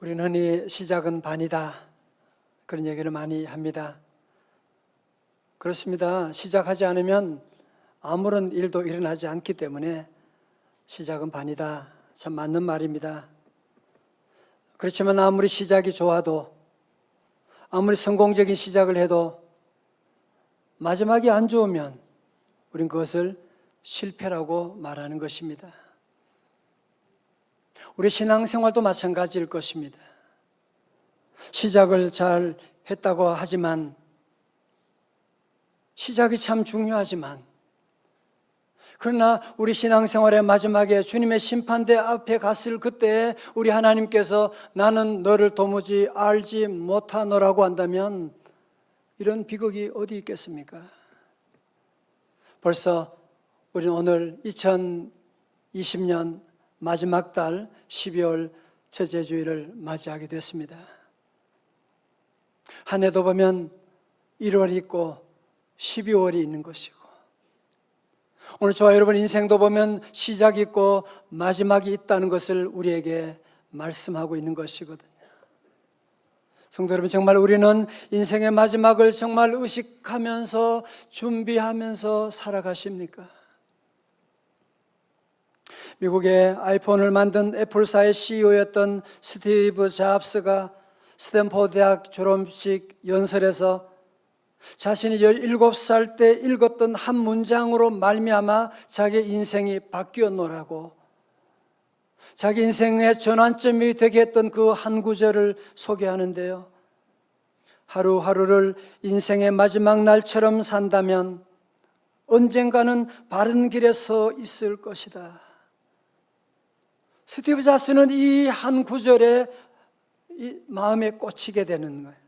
우리는 흔히 시작은 반이다, 그런 얘기를 많이 합니다. 그렇습니다. 시작하지 않으면 아무런 일도 일어나지 않기 때문에 시작은 반이다, 참 맞는 말입니다. 그렇지만 아무리 시작이 좋아도, 아무리 성공적인 시작을 해도 마지막이 안 좋으면 우린 그것을 실패라고 말하는 것입니다. 우리 신앙생활도 마찬가지일 것입니다. 시작을 잘 했다고 하지만, 시작이 참 중요하지만, 그러나 우리 신앙생활의 마지막에 주님의 심판대 앞에 갔을 그때 우리 하나님께서 나는 너를 도무지 알지 못하노라고 한다면 이런 비극이 어디 있겠습니까? 벌써 우리는 오늘 2020년 마지막 달 12월 첫째 주일을 맞이하게 됐습니다. 한 해도 보면 1월이 있고 12월이 있는 것이고, 오늘 저와 여러분 인생도 보면 시작이 있고 마지막이 있다는 것을 우리에게 말씀하고 있는 것이거든요. 성도 여러분, 정말 우리는 인생의 마지막을 정말 의식하면서 준비하면서 살아가십니까? 미국의 아이폰을 만든 애플사의 CEO였던 스티브 잡스가 스탠포드 대학 졸업식 연설에서 자신이 17살 때 읽었던 한 문장으로 말미암아 자기 인생이 바뀌었노라고, 자기 인생의 전환점이 되게 했던 그 한 구절을 소개하는데요. 하루하루를 인생의 마지막 날처럼 산다면 언젠가는 바른 길에 서 있을 것이다. 스티브 잡스는 이 한 구절에 마음에 꽂히게 되는 거예요.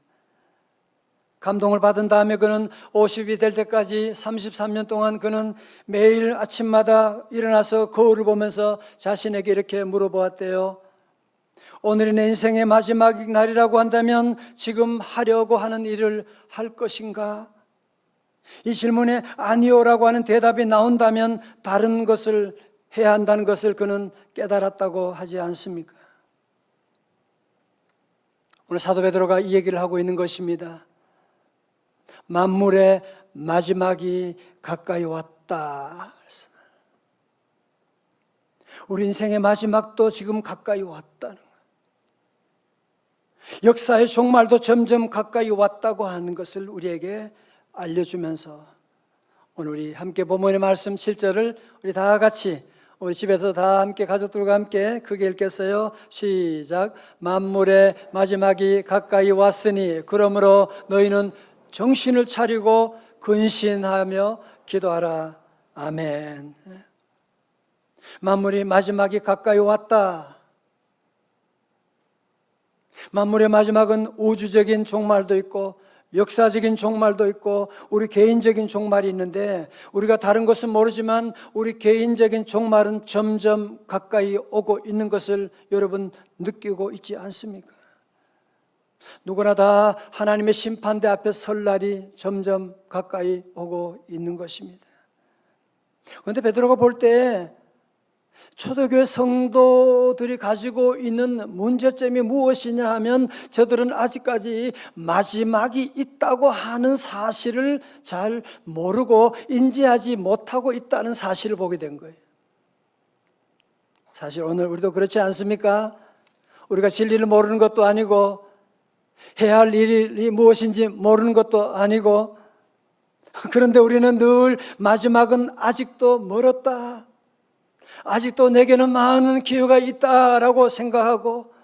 감동을 받은 다음에 그는 50이 될 때까지 33년 동안 그는 매일 아침마다 일어나서 거울을 보면서 자신에게 이렇게 물어보았대요. 오늘이 내 인생의 마지막 날이라고 한다면 지금 하려고 하는 일을 할 것인가? 이 질문에 아니요라고 하는 대답이 나온다면 다른 것을 해야 한다는 것을 그는 깨달았다고 하지 않습니까? 오늘 사도 베드로가 이 얘기를 하고 있는 것입니다. 만물의 마지막이 가까이 왔다. 우리 인생의 마지막도 지금 가까이 왔다는 거예요. 역사의 종말도 점점 가까이 왔다고 하는 것을 우리에게 알려주면서 오늘 우리 함께 본문의 말씀 7절을 우리 다 같이 우리 집에서 다 함께 가족들과 함께 크게 읽겠어요. 시작. 만물의 마지막이 가까이 왔으니 그러므로 너희는 정신을 차리고 근신하며 기도하라. 아멘. 만물의 마지막이 가까이 왔다. 만물의 마지막은 우주적인 종말도 있고 역사적인 종말도 있고 우리 개인적인 종말이 있는데, 우리가 다른 것은 모르지만 우리 개인적인 종말은 점점 가까이 오고 있는 것을 여러분 느끼고 있지 않습니까? 누구나 다 하나님의 심판대 앞에 설 날이 점점 가까이 오고 있는 것입니다. 그런데 베드로가 볼 때 초대교회 성도들이 가지고 있는 문제점이 무엇이냐 하면, 저들은 아직까지 마지막이 있다고 하는 사실을 잘 모르고 인지하지 못하고 있다는 사실을 보게 된 거예요. 사실 오늘 우리도 그렇지 않습니까? 우리가 진리를 모르는 것도 아니고 해야 할 일이 무엇인지 모르는 것도 아니고, 그런데 우리는 늘 마지막은 아직도 멀었다, 아직도 내게는 많은 기회가 있다라고 생각하고,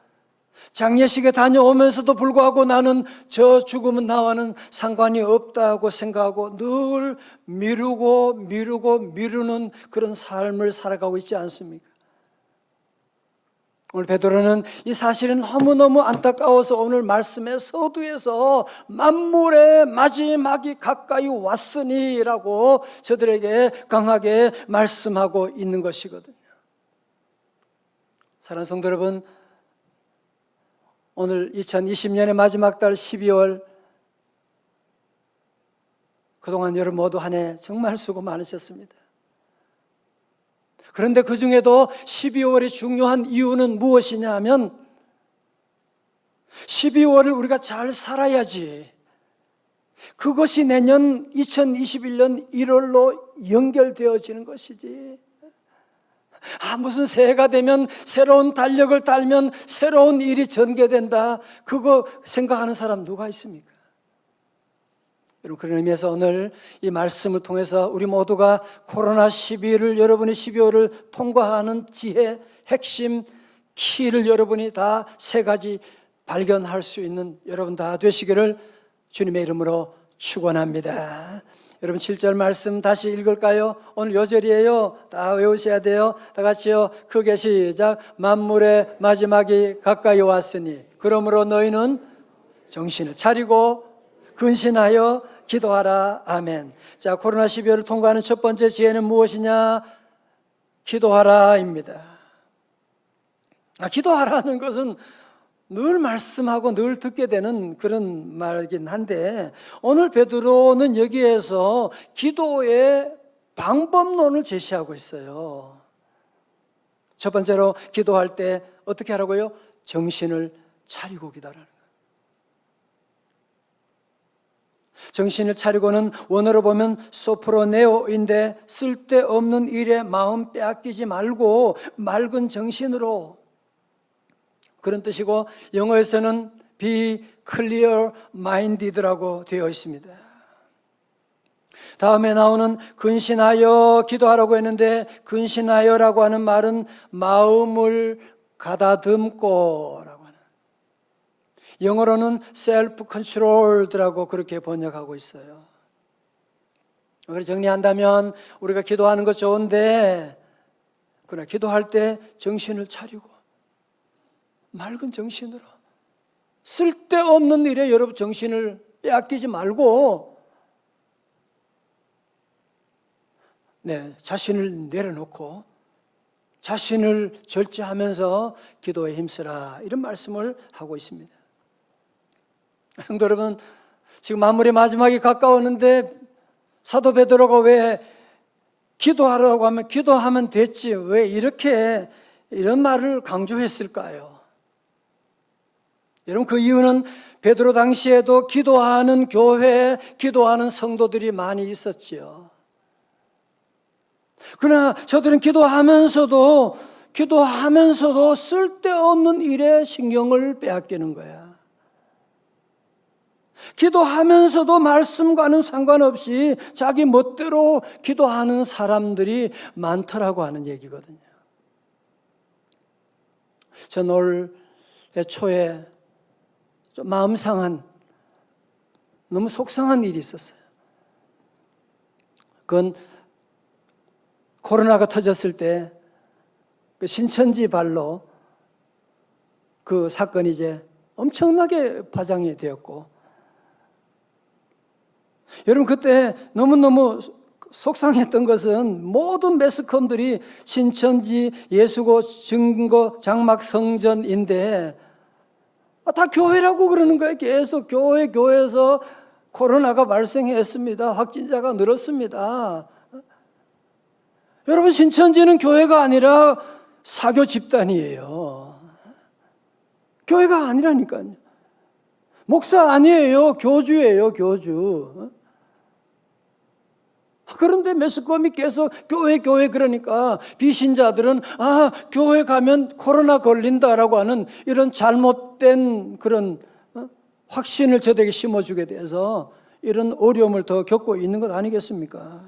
장례식에 다녀오면서도 불구하고 나는 저 죽음은 나와는 상관이 없다고 생각하고 늘 미루는 그런 삶을 살아가고 있지 않습니까? 오늘 베드로는 이 사실은 너무너무 안타까워서 오늘 말씀의 서두에서 만물의 마지막이 가까이 왔으니라고 저들에게 강하게 말씀하고 있는 것이거든요. 사랑하는 성도 여러분, 오늘 2020년의 마지막 달 12월, 그동안 여러분 모두 한 해 정말 수고 많으셨습니다. 그런데 그 중에도 12월이 중요한 이유는 무엇이냐 하면, 12월을 우리가 잘 살아야지 그것이 내년 2021년 1월로 연결되어지는 것이지. 무슨 새해가 되면 새로운 달력을 달면 새로운 일이 전개된다, 그거 생각하는 사람 누가 있습니까? 여러분, 그런 의미에서 오늘 이 말씀을 통해서 우리 모두가 코로나 12를, 여러분이 12월을 통과하는 지혜, 핵심, 키를 여러분이 다 세 가지 발견할 수 있는 여러분 다 되시기를 주님의 이름으로 축원합니다. 여러분 7절 말씀 다시 읽을까요? 오늘 요절이에요. 다 외우셔야 돼요. 다 같이요. 크게 시작. 만물의 마지막이 가까이 왔으니 그러므로 너희는 정신을 차리고 근신하여 기도하라. 아멘. 자, 코로나 12월을 통과하는 첫 번째 지혜는 무엇이냐? 기도하라입니다. 기도하라는 것은 늘 말씀하고 늘 듣게 되는 그런 말이긴 한데, 오늘 베드로는 여기에서 기도의 방법론을 제시하고 있어요. 첫 번째로 기도할 때 어떻게 하라고요? 정신을 차리고 기도하라는 거예요. 정신을 차리고는 원어로 보면 소프로네오인데, 쓸데없는 일에 마음 빼앗기지 말고 맑은 정신으로, 그런 뜻이고, 영어에서는 be clear minded라고 되어 있습니다. 다음에 나오는 근신하여 기도하라고 했는데, 근신하여라고 하는 말은 마음을 가다듬고라고 하는, 영어로는 self-controlled라고 그렇게 번역하고 있어요. 그래서 정리한다면 우리가 기도하는 것 좋은데, 그러나 기도할 때 정신을 차리고 맑은 정신으로, 쓸데없는 일에 여러분 정신을 빼앗기지 말고, 자신을 내려놓고 자신을 절제하면서 기도에 힘쓰라, 이런 말씀을 하고 있습니다. 성도 여러분, 지금 만물의 마지막이 가까웠는데 사도 베드로가 왜 기도하라고 하면 기도하면 됐지, 왜 이런 말을 강조했을까요? 여러분, 그 이유는 베드로 당시에도 기도하는 교회, 기도하는 성도들이 많이 있었지요. 그러나 저들은 기도하면서도 쓸데없는 일에 신경을 빼앗기는 거야. 기도하면서도 말씀과는 상관없이 자기 멋대로 기도하는 사람들이 많더라고 하는 얘기거든요. 전 올해 초에 좀 마음 상한, 너무 속상한 일이 있었어요. 그건 코로나가 터졌을 때 그 신천지 발로 그 사건이 이제 엄청나게 파장이 되었고, 여러분 그때 너무너무 속상했던 것은 모든 매스컴들이 신천지 예수고 증거 장막 성전인데 다 교회라고 그러는 거예요. 계속 교회에서 코로나가 발생했습니다. 확진자가 늘었습니다. 여러분, 신천지는 교회가 아니라 사교 집단이에요. 교회가 아니라니까요. 목사 아니에요. 교주예요, 교주. 그런데 매스컴이 계속 교회 그러니까 비신자들은 교회 가면 코로나 걸린다라고 하는 이런 잘못된 그런 확신을 저들에게 심어주게 돼서 이런 어려움을 더 겪고 있는 것 아니겠습니까?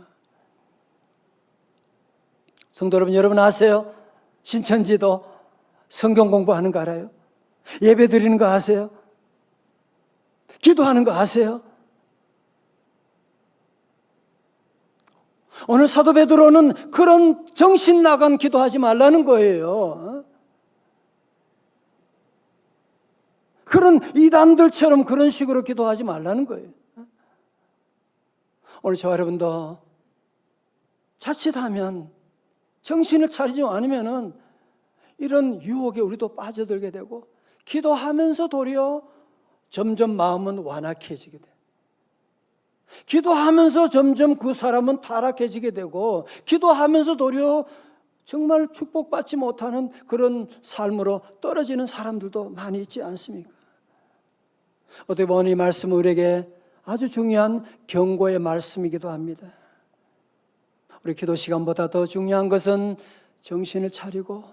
성도 여러분 아세요? 신천지도 성경 공부하는 거 알아요? 예배 드리는 거 아세요? 기도하는 거 아세요? 오늘 사도 베드로는 그런 정신 나간 기도하지 말라는 거예요. 그런 이단들처럼 그런 식으로 기도하지 말라는 거예요. 오늘 저와 여러분도 자칫하면 정신을 차리지 않으면은 이런 유혹에 우리도 빠져들게 되고, 기도하면서 도리어 점점 마음은 완악해지게 돼. 기도하면서 점점 그 사람은 타락해지게 되고, 기도하면서 도리어 정말 축복받지 못하는 그런 삶으로 떨어지는 사람들도 많이 있지 않습니까? 어떻게 보면 이 말씀은 우리에게 아주 중요한 경고의 말씀이기도 합니다. 우리 기도 시간보다 더 중요한 것은 정신을 차리고,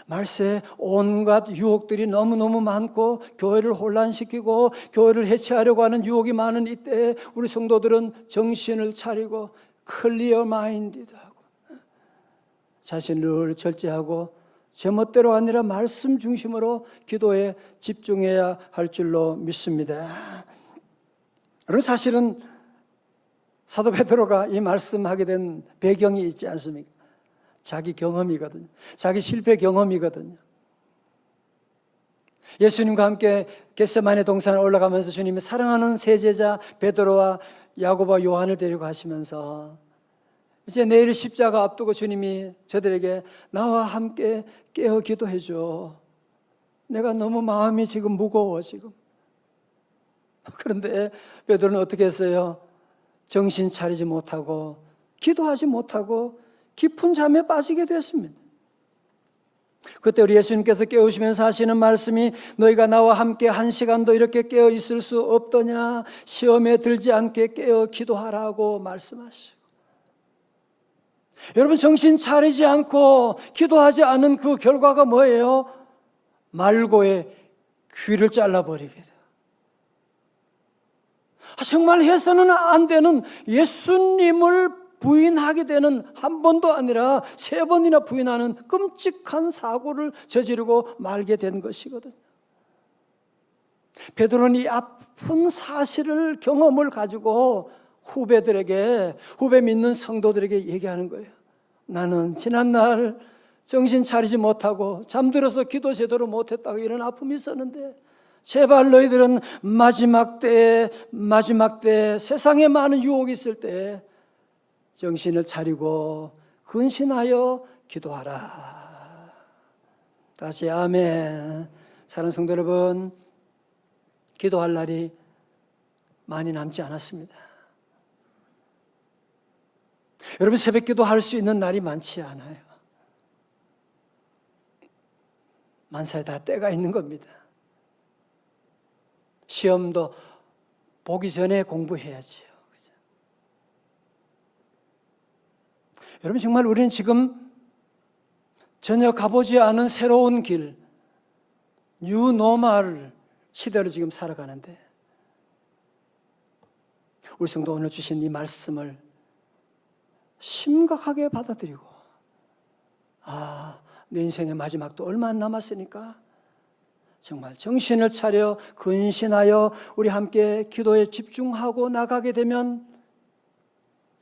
말세에 온갖 유혹들이 너무너무 많고 교회를 혼란시키고 교회를 해체하려고 하는 유혹이 많은 이때에 우리 성도들은 정신을 차리고 클리어 마인디드 하고 자신을 절제하고 제멋대로 아니라 말씀 중심으로 기도에 집중해야 할 줄로 믿습니다. 여러분, 사실은 사도 베드로가 이 말씀하게 된 배경이 있지 않습니까? 자기 경험이거든요. 자기 실패 경험이거든요. 예수님과 함께 겟세마네 동산에 올라가면서 주님이 사랑하는 세 제자 베드로와 야고보와 요한을 데리고 가시면서 이제 내일 십자가 앞두고 주님이 저들에게 나와 함께 깨어 기도해 줘. 내가 너무 마음이 지금 무거워 지금. 그런데 베드로는 어떻게 했어요? 정신 차리지 못하고 기도하지 못하고 깊은 잠에 빠지게 됐습니다. 그때 우리 예수님께서 깨우시면서 하시는 말씀이 너희가 나와 함께 한 시간도 이렇게 깨어 있을 수 없더냐? 시험에 들지 않게 깨어 기도하라고 말씀하시고, 여러분, 정신 차리지 않고 기도하지 않은 그 결과가 뭐예요? 말고의 귀를 잘라버리게 돼요. 정말 해서는 안 되는, 예수님을 부인하게 되는, 한 번도 아니라 3번이나 부인하는 끔찍한 사고를 저지르고 말게 된 것이거든요. 베드로는 이 아픈 사실을, 경험을 가지고 후배들에게, 후배 믿는 성도들에게 얘기하는 거예요. 나는 지난날 정신 차리지 못하고 잠들어서 기도 제대로 못했다고 이런 아픔이 있었는데, 제발 너희들은 마지막 때에 세상에 많은 유혹이 있을 때 정신을 차리고 근신하여 기도하라. 다시 아멘. 사랑하는 성도 여러분, 기도할 날이 많이 남지 않았습니다. 여러분, 새벽 기도할 수 있는 날이 많지 않아요. 만사에 다 때가 있는 겁니다. 시험도 보기 전에 공부해야지요. 그죠? 여러분, 정말 우리는 지금 전혀 가보지 않은 새로운 길, 뉴노멀 시대로 지금 살아가는데, 우리 성도 오늘 주신 이 말씀을 심각하게 받아들이고, 내 인생의 마지막도 얼마 안 남았으니까 정말 정신을 차려 근신하여 우리 함께 기도에 집중하고 나가게 되면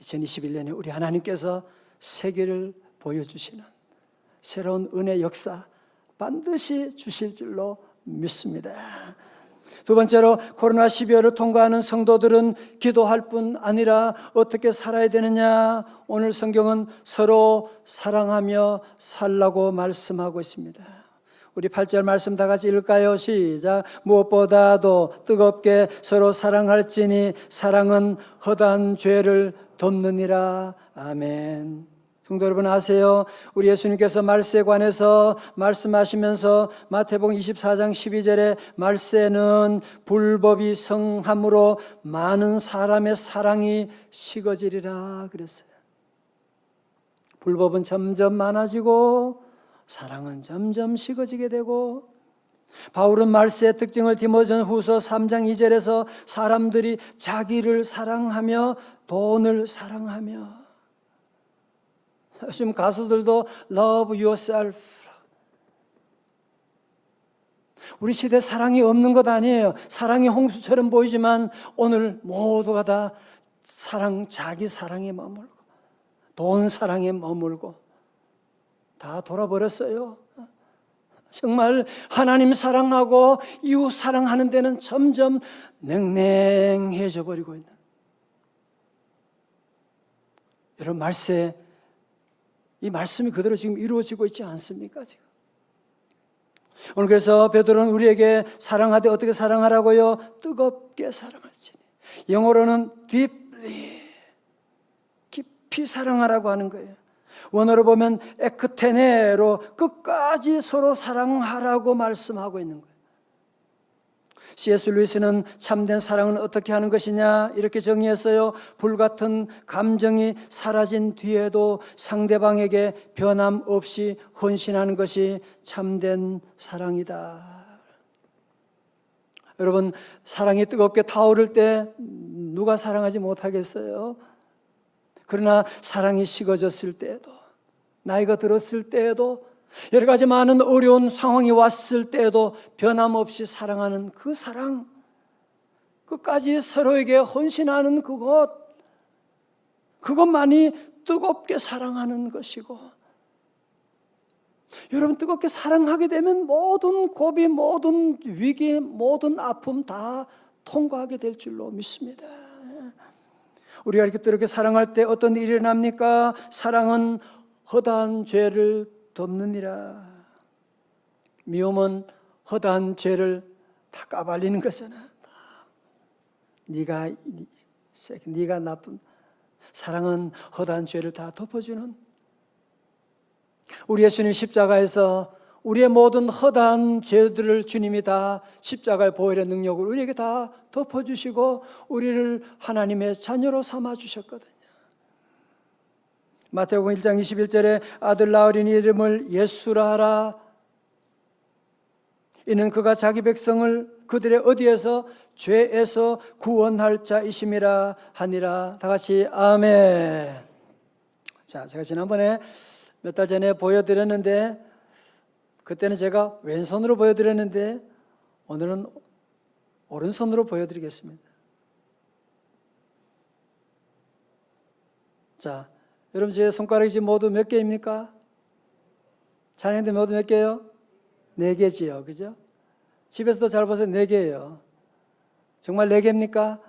2021년에 우리 하나님께서 세계를 보여주시는 새로운 은혜 역사 반드시 주실 줄로 믿습니다. 두 번째로, 코로나 12월을 통과하는 성도들은 기도할 뿐 아니라 어떻게 살아야 되느냐? 오늘 성경은 서로 사랑하며 살라고 말씀하고 있습니다. 우리 8절 말씀 다 같이 읽을까요? 시작. 무엇보다도 뜨겁게 서로 사랑할지니 사랑은 허다한 죄를 덮느니라. 아멘. 성도 여러분 아세요? 우리 예수님께서 말세에 관해서 말씀하시면서 마태복음 24장 12절에 말세는 불법이 성함으로 많은 사람의 사랑이 식어지리라 그랬어요. 불법은 점점 많아지고 사랑은 점점 식어지게 되고, 바울은 말세의 특징을 디모데후서 3장 2절에서 사람들이 자기를 사랑하며 돈을 사랑하며, 요즘 가수들도 love yourself. 우리 시대 사랑이 없는 것 아니에요. 사랑이 홍수처럼 보이지만 오늘 모두가 다 자기 사랑에 머물고 돈 사랑에 머물고 다 돌아버렸어요. 정말 하나님 사랑하고 이웃 사랑하는 데는 점점 냉랭해져 버리고 있는, 여러분, 말세 이 말씀이 그대로 지금 이루어지고 있지 않습니까? 지금 오늘 그래서 베드로는 우리에게 사랑하되 어떻게 사랑하라고요? 뜨겁게 사랑할지니. 영어로는 deeply, 깊이 사랑하라고 하는 거예요. 원어로 보면 에크테네로 끝까지 서로 사랑하라고 말씀하고 있는 거예요. C.S. 루이스는 참된 사랑은 어떻게 하는 것이냐 이렇게 정의했어요. 불같은 감정이 사라진 뒤에도 상대방에게 변함없이 헌신하는 것이 참된 사랑이다. 여러분, 사랑이 뜨겁게 타오를 때 누가 사랑하지 못하겠어요? 그러나 사랑이 식어졌을 때에도, 나이가 들었을 때에도, 여러 가지 많은 어려운 상황이 왔을 때에도 변함없이 사랑하는 그 사랑, 끝까지 서로에게 헌신하는 그것만이 뜨겁게 사랑하는 것이고, 여러분, 뜨겁게 사랑하게 되면 모든 고비, 모든 위기, 모든 아픔 다 통과하게 될 줄로 믿습니다. 우리가 이렇게 뜨겁게 사랑할 때 어떤 일이 일어납니까? 사랑은 허다한 죄를 덮느니라. 미움은 허다한 죄를 다 까발리는 거잖아. 네가 나쁜. 사랑은 허다한 죄를 다 덮어주는. 우리 예수님 십자가에서 우리의 모든 허다한 죄들을 주님이 다 십자가의 보혈의 능력으로 우리에게 다 덮어주시고 우리를 하나님의 자녀로 삼아주셨거든요. 마태복음 1장 21절에 아들 낳으리니 이름을 예수라 하라. 이는 그가 자기 백성을 그들의 어디에서 죄에서 구원할 자이심이라 하니라. 다 같이 아멘. 자, 제가 지난번에 몇 달 전에 보여드렸는데 그때는 제가 왼손으로 보여드렸는데 오늘은 오른손으로 보여드리겠습니다. 자, 여러분 제 손가락이 지금 모두 몇 개입니까? 자녀들 모두 몇 개요? 4개지요. 그죠? 집에서도 잘 보세요. 4개예요. 정말 4개입니까?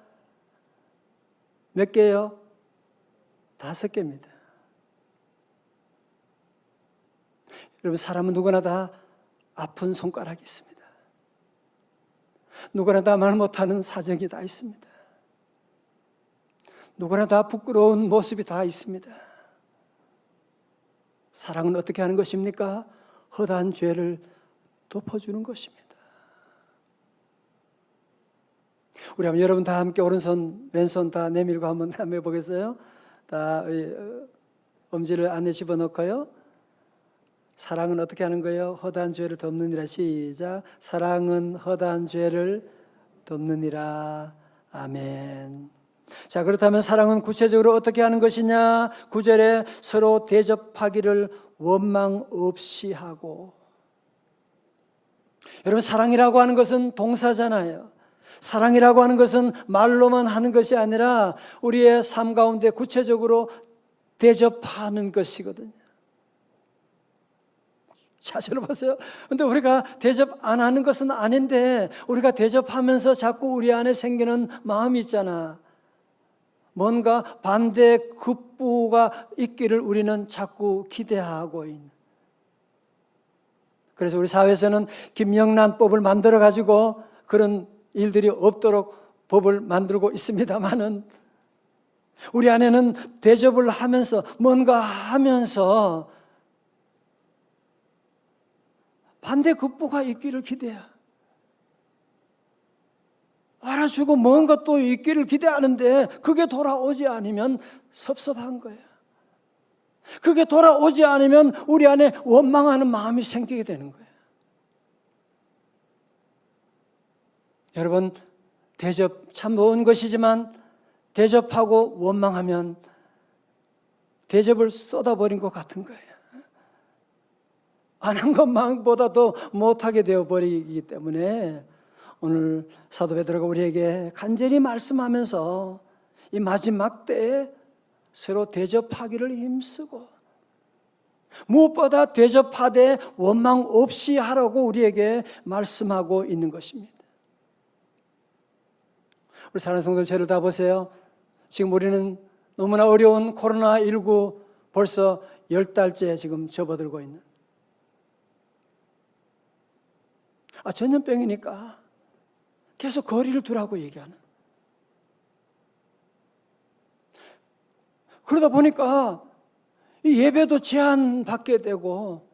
몇 개요? 5개입니다. 여러분, 사람은 누구나 다 아픈 손가락이 있습니다. 누구나 다 말 못하는 사정이 다 있습니다. 누구나 다 부끄러운 모습이 다 있습니다. 사랑은 어떻게 하는 것입니까? 허다한 죄를 덮어주는 것입니다. 우리 한번 여러분 다 함께 오른손, 왼손 다 내밀고 한번 해보겠어요? 다 엄지를 안에 집어넣고요. 사랑은 어떻게 하는 거예요? 허다한 죄를 덮느니라. 시작. 사랑은 허다한 죄를 덮느니라. 아멘. 자, 그렇다면 사랑은 구체적으로 어떻게 하는 것이냐? 9절에 서로 대접하기를 원망 없이 하고. 여러분, 사랑이라고 하는 것은 동사잖아요. 사랑이라고 하는 것은 말로만 하는 것이 아니라 우리의 삶 가운데 구체적으로 대접하는 것이거든요. 자세로 보세요. 근데 우리가 대접 안 하는 것은 아닌데 우리가 대접하면서 자꾸 우리 안에 생기는 마음이 있잖아. 뭔가 반대 급부가 있기를 우리는 자꾸 기대하고 있는. 그래서 우리 사회에서는 김영란법을 만들어 가지고 그런 일들이 없도록 법을 만들고 있습니다만은 우리 안에는 대접을 하면서 뭔가 하면서 반대급부가 있기를 기대해. 알아주고 뭔가 또 있기를 기대하는데 그게 돌아오지 않으면 섭섭한 거예요. 그게 돌아오지 않으면 우리 안에 원망하는 마음이 생기게 되는 거예요. 여러분, 대접 참 좋은 것이지만 대접하고 원망하면 대접을 쏟아버린 것 같은 거예요. 안 한 것만보다도 못하게 되어버리기 때문에 오늘 사도 베드로가 우리에게 간절히 말씀하면서 이 마지막 때에 서로 대접하기를 힘쓰고 무엇보다 대접하되 원망 없이 하라고 우리에게 말씀하고 있는 것입니다. 우리 사랑하는 성도들, 저를 다 보세요. 지금 우리는 너무나 어려운 코로나19 벌써 10달째 지금 접어들고 있는, 전염병이니까 계속 거리를 두라고 얘기하는. 그러다 보니까 이 예배도 제한받게 되고,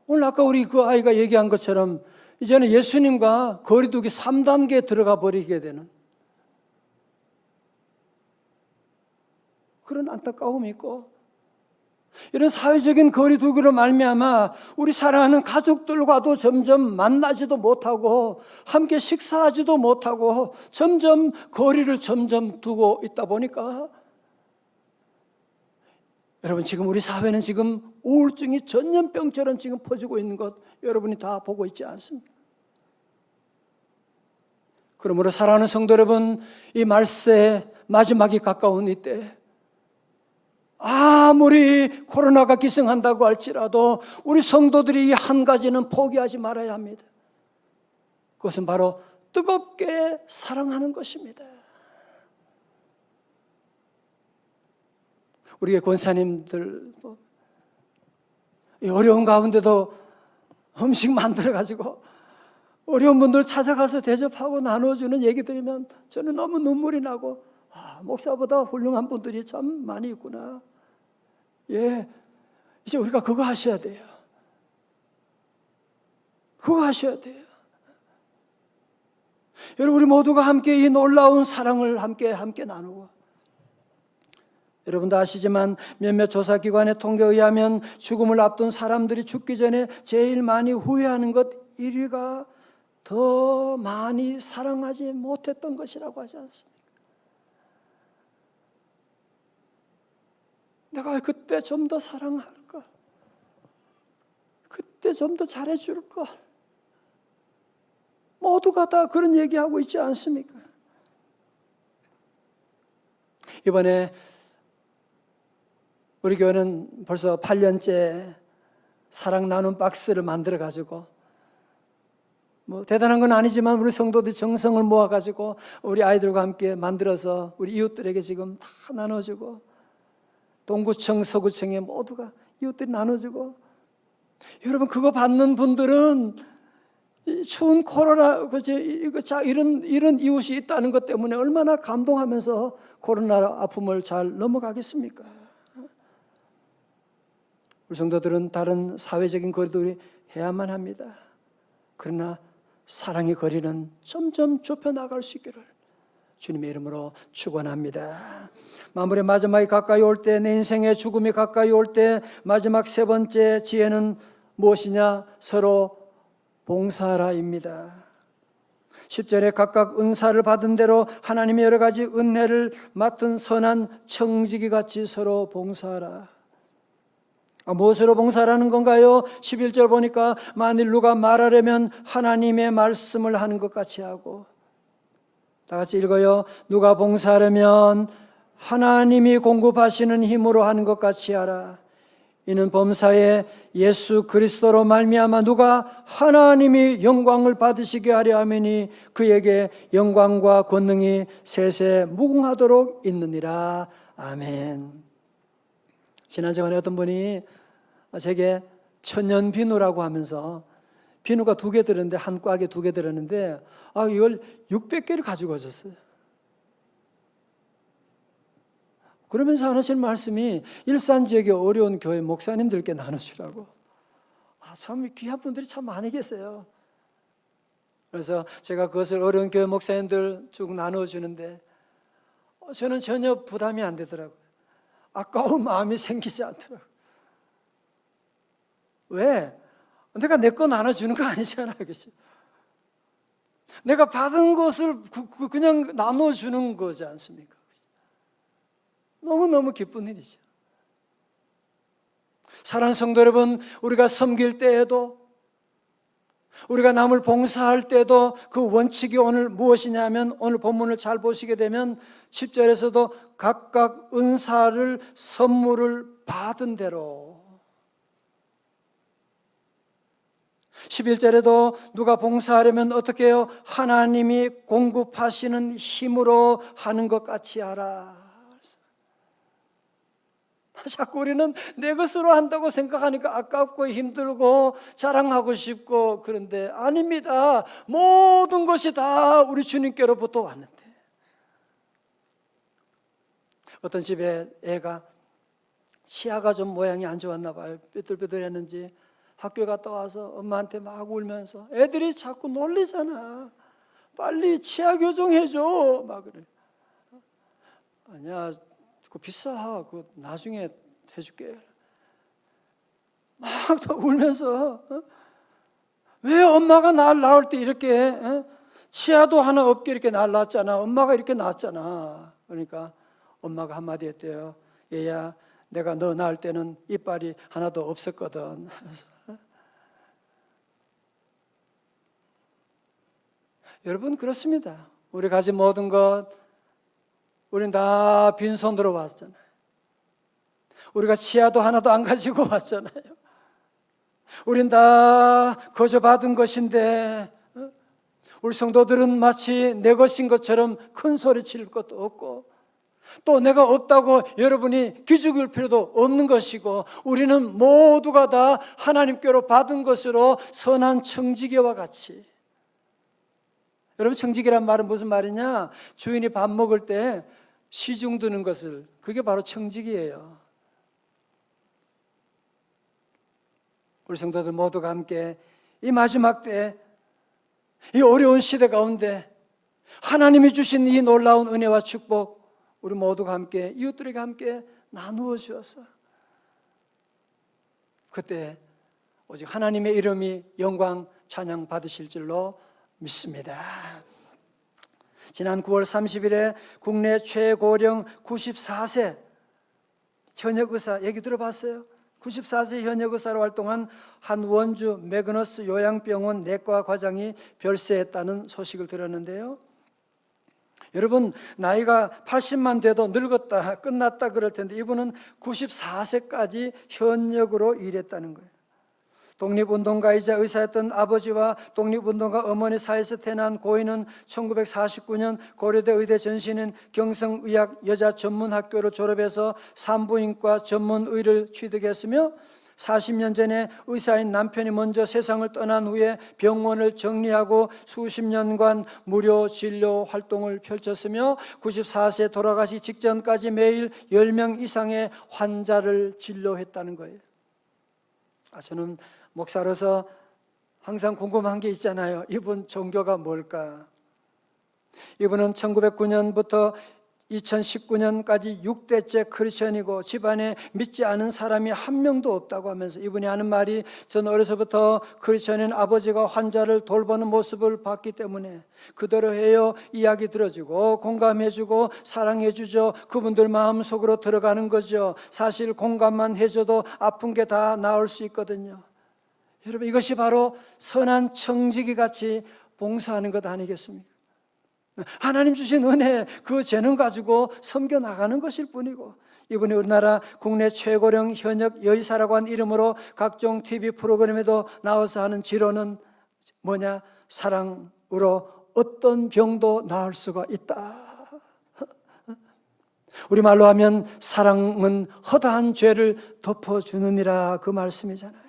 오늘 아까 우리 그 아이가 얘기한 것처럼 이제는 예수님과 거리두기 3단계에 들어가 버리게 되는 그런 안타까움이 있고, 이런 사회적인 거리두기로 말미암아 우리 사랑하는 가족들과도 점점 만나지도 못하고 함께 식사하지도 못하고 점점 거리를 점점 두고 있다 보니까, 여러분 지금 우리 사회는 지금 우울증이 전염병처럼 지금 퍼지고 있는 것 여러분이 다 보고 있지 않습니까? 그러므로 사랑하는 성도 여러분, 이 말세 마지막이 가까운 이때 아무리 코로나가 기승한다고 할지라도 우리 성도들이 이 한 가지는 포기하지 말아야 합니다. 그것은 바로 뜨겁게 사랑하는 것입니다. 우리의 권사님들 이 어려운 가운데도 음식 만들어가지고 어려운 분들 찾아가서 대접하고 나눠주는 얘기 들으면 저는 너무 눈물이 나고, 목사보다 훌륭한 분들이 참 많이 있구나. 예, 이제 우리가 그거 하셔야 돼요. 그거 하셔야 돼요. 여러분, 우리 모두가 함께 이 놀라운 사랑을 함께 나누고, 여러분도 아시지만 몇몇 조사기관의 통계에 의하면 죽음을 앞둔 사람들이 죽기 전에 제일 많이 후회하는 것 1위가 더 많이 사랑하지 못했던 것이라고 하지 않습니까? 내가 그때 좀 더 사랑할 걸, 그때 좀 더 잘해줄 걸. 모두가 다 그런 얘기하고 있지 않습니까? 이번에 우리 교회는 벌써 8년째 사랑 나눔 박스를 만들어가지고, 대단한 건 아니지만 우리 성도들이 정성을 모아가지고 우리 아이들과 함께 만들어서 우리 이웃들에게 지금 다 나눠주고, 동구청, 서구청에 모두가 이웃들이 나눠주고, 여러분 그거 받는 분들은 추운 코로나 이런 이웃이 있다는 것 때문에 얼마나 감동하면서 코로나 아픔을 잘 넘어가겠습니까? 우리 성도들은 다른 사회적인 거리두기 해야만 합니다. 그러나 사랑의 거리는 점점 좁혀나갈 수 있기를 주님의 이름으로 축원합니다. 마무리 마지막이 가까이 올 때, 내 인생의 죽음이 가까이 올 때 마지막 세 번째 지혜는 무엇이냐? 서로 봉사하라입니다. 10절에 각각 은사를 받은 대로 하나님의 여러 가지 은혜를 맡은 선한 청지기 같이 서로 봉사하라. 무엇으로 봉사하라는 건가요? 11절 보니까 만일 누가 말하려면 하나님의 말씀을 하는 것 같이 하고, 다 같이 읽어요. 누가 봉사하려면 하나님이 공급하시는 힘으로 하는 것 같이 하라. 이는 범사에 예수 그리스도로 말미암아 누가 하나님이 영광을 받으시게 하려 함이니 그에게 영광과 권능이 세세 무궁하도록 있느니라. 아멘. 지난주간에 어떤 분이 제게 천년 비누라고 하면서, 비누가 2개 들었는데, 한 꽉에 2개 들었는데 이걸 600개를 가지고 오셨어요. 그러면서 하시는 말씀이 일산 지역의 어려운 교회 목사님들께 나눠주라고. 참 귀한 분들이 참 많이 계세요. 그래서 제가 그것을 어려운 교회 목사님들 쭉 나눠주는데 저는 전혀 부담이 안 되더라고요. 아까운 마음이 생기지 않더라고요. 왜? 내가 내 거 나눠주는 거 아니잖아, 그렇지? 내가 받은 것을 그냥 나눠주는 거지 않습니까? 너무너무 기쁜 일이죠. 사랑하는 성도 여러분, 우리가 섬길 때에도, 우리가 남을 봉사할 때도 그 원칙이 오늘 무엇이냐면, 오늘 본문을 잘 보시게 되면 10절에서도 각각 은사를, 선물을 받은 대로, 11절에도 누가 봉사하려면 어떻게 해요? 하나님이 공급하시는 힘으로 하는 것 같이 하라. 자꾸 우리는 내 것으로 한다고 생각하니까 아깝고 힘들고 자랑하고 싶고, 그런데 아닙니다. 모든 것이 다 우리 주님께로부터 왔는데, 어떤 집에 애가 치아가 좀 모양이 안 좋았나 봐요. 삐뚤삐뚤했는지 학교 갔다 와서 엄마한테 막 울면서 애들이 자꾸 놀리잖아. 빨리 치아 교정해줘. 막 그래. 아니야, 그거 비싸. 그거 나중에 해줄게. 막 또 울면서 왜 엄마가 날 낳을 때 이렇게 치아도 하나 없게 이렇게 날 낳았잖아. 엄마가 이렇게 낳았잖아. 그러니까 엄마가 한마디 했대요. 얘야, 내가 너 낳을 때는 이빨이 하나도 없었거든. 여러분, 그렇습니다. 우리 가진 모든 것, 우린 다 빈손으로 왔잖아요. 우리가 치아도 하나도 안 가지고 왔잖아요. 우린 다 거저 받은 것인데, 우리 성도들은 마치 내 것인 것처럼 큰 소리 칠 것도 없고, 또 내가 없다고 여러분이 기죽을 필요도 없는 것이고, 우리는 모두가 다 하나님께로 받은 것으로 선한 청지기와 같이. 여러분, 청지기란 말은 무슨 말이냐? 주인이 밥 먹을 때 시중 드는 것을, 그게 바로 청지기예요. 우리 성도들 모두가 함께 이 마지막 때, 이 어려운 시대 가운데 하나님이 주신 이 놀라운 은혜와 축복, 우리 모두가 함께, 이웃들에게 함께 나누어 주어서 그때 오직 하나님의 이름이 영광 찬양 받으실 줄로 믿습니다. 지난 9월 30일에 국내 최고령 94세 현역 의사 얘기 들어봤어요? 94세 현역 의사로 활동한 한 원주 매그너스 요양병원 내과 과장이 별세했다는 소식을 들었는데요. 여러분, 나이가 80만 돼도 늙었다, 끝났다 그럴 텐데 이분은 94세까지 현역으로 일했다는 거예요. 독립운동가이자 의사였던 아버지와 독립운동가 어머니 사이에서 태어난 고인은 1949년 고려대 의대 전신인 경성의학 여자전문학교를 졸업해서 산부인과 전문의를 취득했으며 40년 전에 의사인 남편이 먼저 세상을 떠난 후에 병원을 정리하고 수십 년간 무료 진료 활동을 펼쳤으며 94세 돌아가시 직전까지 매일 10명 이상의 환자를 진료했다는 거예요. 저는 목사로서 항상 궁금한 게 있잖아요. 이분 종교가 뭘까? 이분은 1909년부터 2019년까지 6대째 크리스천이고 집안에 믿지 않은 사람이 한 명도 없다고 하면서 이분이 하는 말이, 전 어려서부터 크리스천인 아버지가 환자를 돌보는 모습을 봤기 때문에 그대로 해요 이야기 들어주고 공감해주고 사랑해주죠. 그분들 마음속으로 들어가는 거죠. 사실 공감만 해줘도 아픈 게 다 나을 수 있거든요. 여러분, 이것이 바로 선한 청지기 같이 봉사하는 것 아니겠습니까? 하나님 주신 은혜, 그 재능 가지고 섬겨 나가는 것일 뿐이고, 이분이 우리나라 국내 최고령 현역 여의사라고 한 이름으로 각종 TV 프로그램에도 나와서 하는 지론은 뭐냐? 사랑으로 어떤 병도 나을 수가 있다. 우리말로 하면 사랑은 허다한 죄를 덮어주느니라, 그 말씀이잖아요.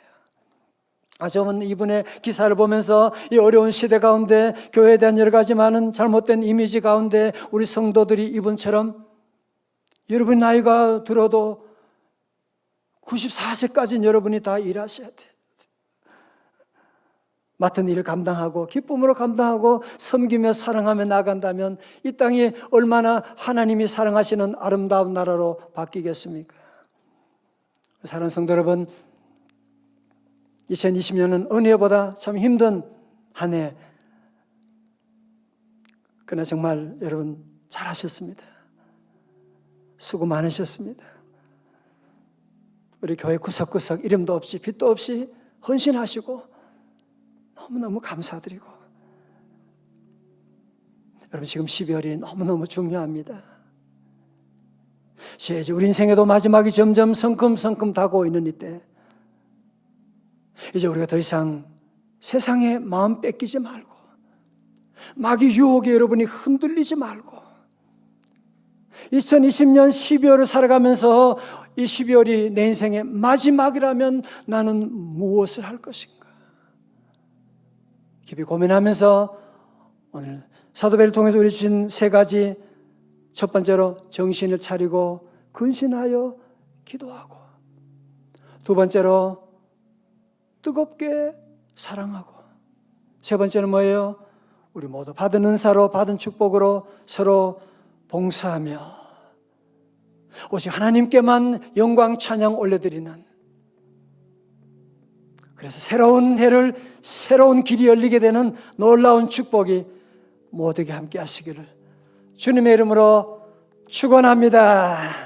저는 이분의 기사를 보면서 이 어려운 시대 가운데 교회에 대한 여러 가지 많은 잘못된 이미지 가운데 우리 성도들이 이분처럼, 여러분 나이가 들어도 94세까지는 여러분이 다 일하셔야 돼요. 맡은 일을 감당하고 기쁨으로 감당하고 섬기며 사랑하며 나간다면 이 땅이 얼마나 하나님이 사랑하시는 아름다운 나라로 바뀌겠습니까? 사랑하는 성도 여러분, 2020년은 은혜보다 참 힘든 한 해. 그러나 정말 여러분 잘하셨습니다. 수고 많으셨습니다. 우리 교회 구석구석 이름도 없이 빛도 없이 헌신하시고 너무너무 감사드리고, 여러분 지금 12월이 너무너무 중요합니다. 이제 우리 인생에도 마지막이 점점 성큼성큼 다가오고 있는 이때, 이제 우리가 더 이상 세상에 마음 뺏기지 말고 마귀 유혹에 여러분이 흔들리지 말고 2020년 12월을 살아가면서 이 12월이 내 인생의 마지막이라면 나는 무엇을 할 것인가 깊이 고민하면서 오늘 사도배를 통해서 우리 주신 세 가지, 첫 번째로 정신을 차리고 근신하여 기도하고, 두 번째로 뜨겁게 사랑하고, 세 번째는 뭐예요? 우리 모두 받은 은사로 받은 축복으로 서로 봉사하며 오직 하나님께만 영광 찬양 올려드리는, 그래서 새로운 해를, 새로운 길이 열리게 되는 놀라운 축복이 모두에게 함께 하시기를 주님의 이름으로 축원합니다.